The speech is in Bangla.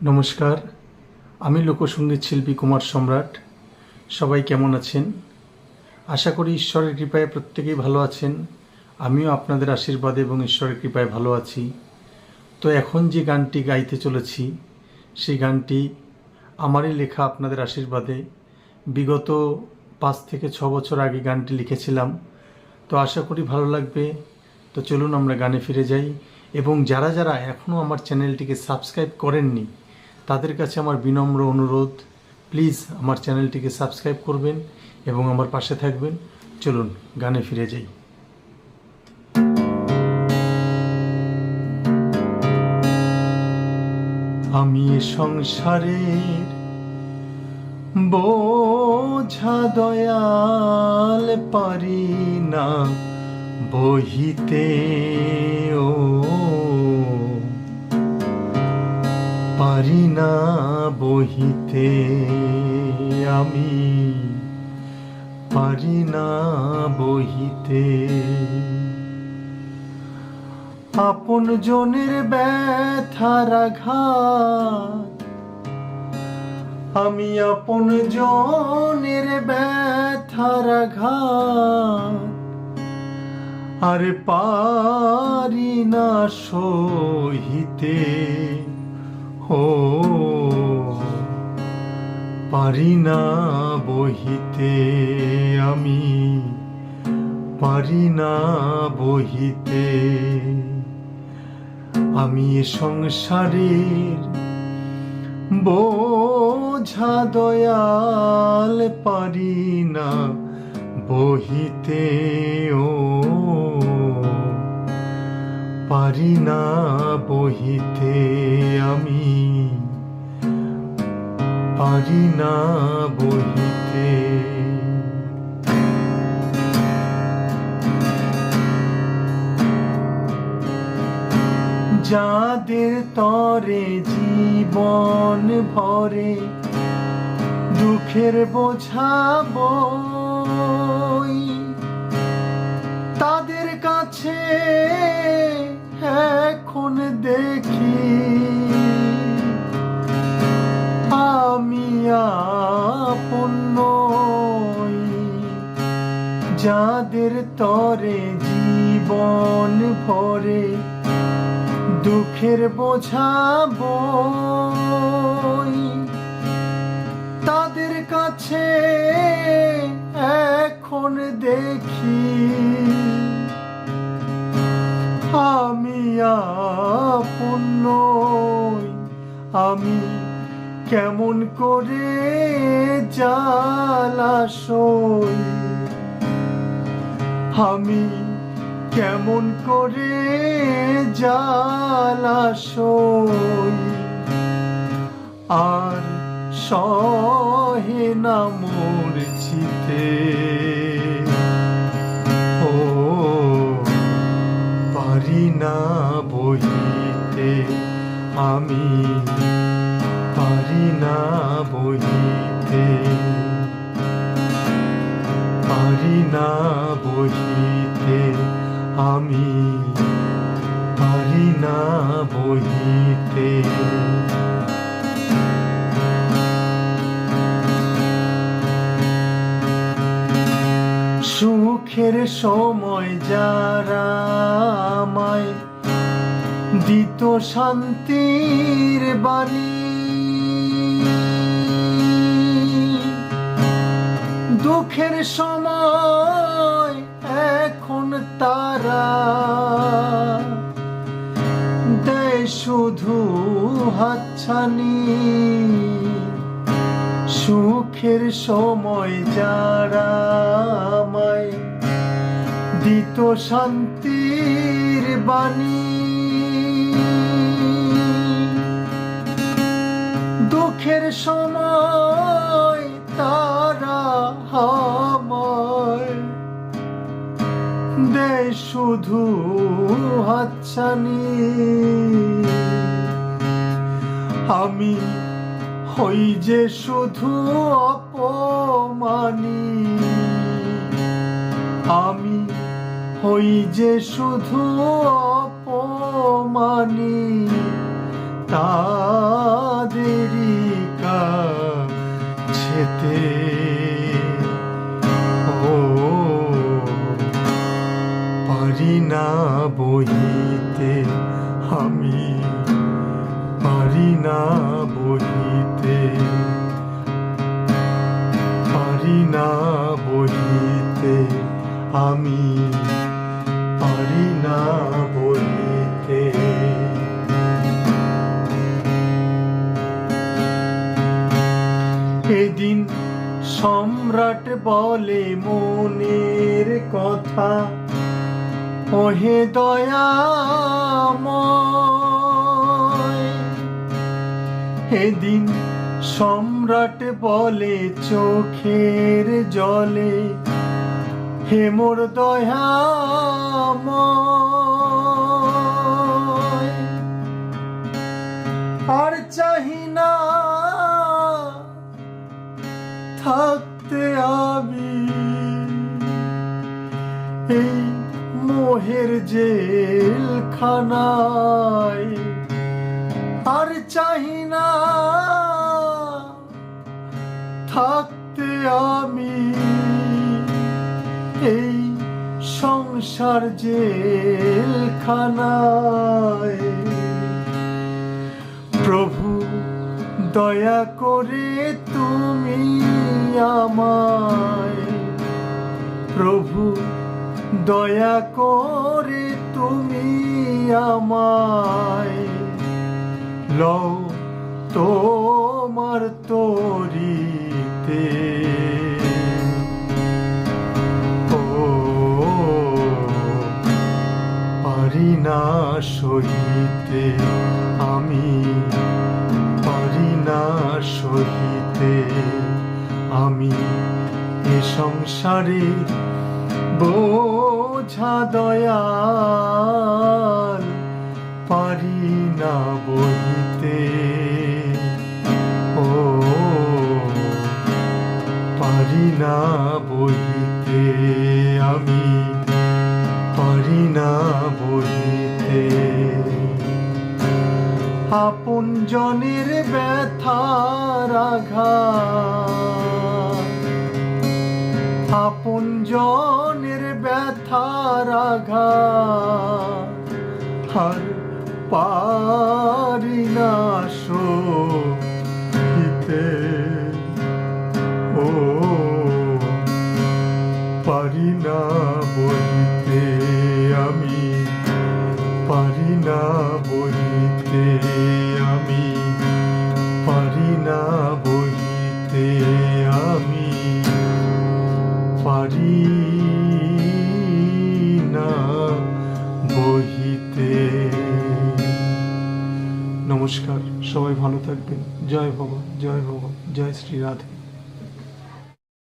নমস্কার, আমি লোকসঙ্গীত শিল্পী কুমার সম্রাট। সবাই কেমন আছেন? আশা করি ঈশ্বরের কৃপায় প্রত্যেকেই ভালো আছেন। আমিও আপনাদের আশীর্বাদে এবং ঈশ্বরের কৃপায় ভালো আছি। তো এখন যে গানটি গাইতে চলেছি সেই গানটি আমারই লেখা আপনাদের আশীর্বাদে। বিগত 5 থেকে 6 বছর আগে গানটি লিখেছিলাম। তো আশা করি ভালো লাগবে। তো চলুন আমরা গানে ফিরে যাই। এবং যারা যারা এখনও আমার চ্যানেলটিকে সাবস্ক্রাইব করেননি তাদের কাছে আমার বিনম্র অনুরোধ, প্লিজ আমার চ্যানেলটিকে সাবস্ক্রাইব করবেন এবং আমার পাশে থাকবেন। চলুন গানে ফিরে যাই। আমি এ সংসারের বোঝা দয়াল পারি না বহিতে, ও পারি না বহিতে, আমি পারি না বহিতে। আপন জনের ব্যথার আঘাত, আমি আপন জনের ব্যথার আঘাত আর পারি না সহিতে, ও পারি না বহিতে, আমি পারি না বহিতে। আমি এ সংসারের বোঝা দয়াল পারি না বহিতে, ও পারি না বহিতে, আমি পারি না বহিতে। যাদের তরে জীবন ভরে দুঃখের বোঝা বই, তাদের কাছে এখন দেখি আমি আপন নই। যাদের তরে জীবন ভরে দুঃখের বোঝা বই, তাদের কাছে এখন দেখি আমি আপন নই। আমি কেমন করে জ্বালা সই, আমি কেমন করে জ্বালা সই, আর সহে না মোর চিতে, ও পারি না বহিতে, আমি পারি না বহিতে, পারি না বহিতে, আমি পারি না বহিতে। সুখের সময় যারা আমায় দিত শান্তির বাণী, দুঃখের সময় এখন তারা দেয় শুধু হাতছানি। সুখের সময় যারা আমায় দিত শান্তির বাণী, দুঃখের সময় তারা আমায় দেয় শুধু হাতছানি। আমি হই যে শুধু অপমানী, আমি হই যে শুধু অপমানী। তা তোমাদেরই কাছেতে। ও পারি না বহিতে, আমি পারি না বহিতে, পারি না বহিতে, আমি পারি না বহিতে। এদিন সম্রাট বলে মনের কথা, ওহে দয়াময়। এদিন সম্রাট বলে চোখের জলে, হে মোর দয়াময়। আর চাহি না থাকতে আমি এই মোহের জেলখানায়। আর চাহি না থাকতে আমি এই সংসার জেলখানায়। প্রভু দয়া করে তুমি আমায়, প্রভু দয়া করে তুমি আমায় লও তোমার তরিতে। ও পারি না সহিতে, আমি পারি না সহিতে, আমি এ সংসারে বোঝা দয়াল পারি না বহিতে। ও পারি না বহিতে, আমি পারি না বহিতে। আপন জনের ব্যথার আঘাত, আপন জনের ব্যথার আঘাত, আর পারি না সহিতে। ও পারি না বহিতে, আমি পারি না বহিতে, আমি পারি না বহিতে, আমি পারি না বহিতে। নমস্কার, সবাই ভালো থাকবেন। জয় ভগবান, জয় ভগবান, জয় শ্রী রাধে।